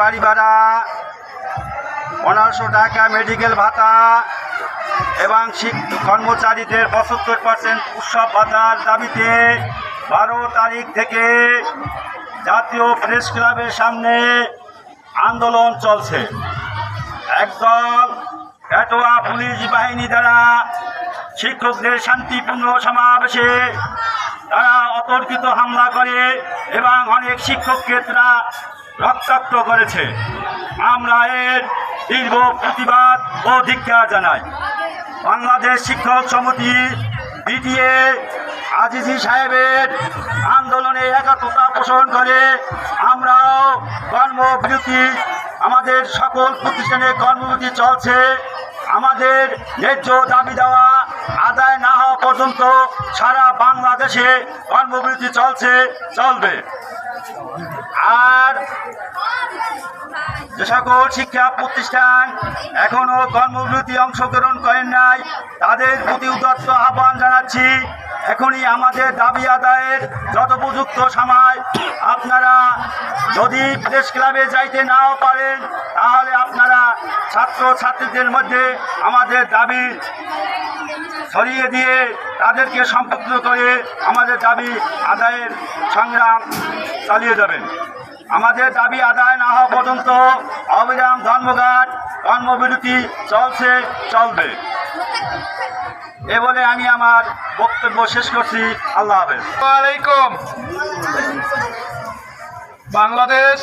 বাড়ি ভাড়া, 1500 টাকা মেডিকেল ভাতা এবং কর্মচারীদের 75% উৎসব ভাতার দাবিতে 12 তারিখ থেকে জাতীয় প্রেস ক্লাবের সামনে আন্দোলন চলছে। একদল পেটোয়া পুলিশ বাহিনী দ্বারা শিক্ষকদের শান্তিপূর্ণ সমাবেশে তারা অতর্কিত হামলা করে এবং অনেক শিক্ষককে তারা রক্তাক্ত করেছে। আমরা এর তীব্র প্রতিবাদ ও ধিক্কার জানাই। বাংলাদেশ শিক্ষক সমিতি বিটিএ আজিজি সাহেবের আন্দোলনে একাত্মতা পোষণ করে আমরাও কর্মবিরতি, আমাদের সকল প্রতিষ্ঠানে কর্মবিরতি চলছে। আমাদের ন্যায্য দাবি দেওয়া আদায় না হওয়া পর্যন্ত সারা বাংলাদেশে কর্মবিরতি চলবে। আর যে সকল শিক্ষা প্রতিষ্ঠান এখনও কর্মবিরতি অংশগ্রহণ করেন নাই তাদের প্রতি উদাত্ত আহ্বান জানাচ্ছি, এখনই আমাদের দাবি আদায়ের যথোপযুক্ত সময়। আপনারা যদি প্রেস ক্লাবে যাইতে নাও পারেন তাহলে আপনারা ছাত্রছাত্রীদের মধ্যে আমাদের দাবি ছড়িয়ে দিয়ে তাদেরকে সম্পৃক্ত করে আমাদের দাবি আদায়ের সংগ্রাম চালিয়ে যাবেন। আমাদের দাবি আদায় না হওয়া পর্যন্ত অবিরাম ধর্মঘট কর্মবিরতি চলবে। এ বলে আমি আমার বক্তব্য শেষ করছি। আল্লাহ হাফেজ। আসসালামু আলাইকুম। বাংলাদেশ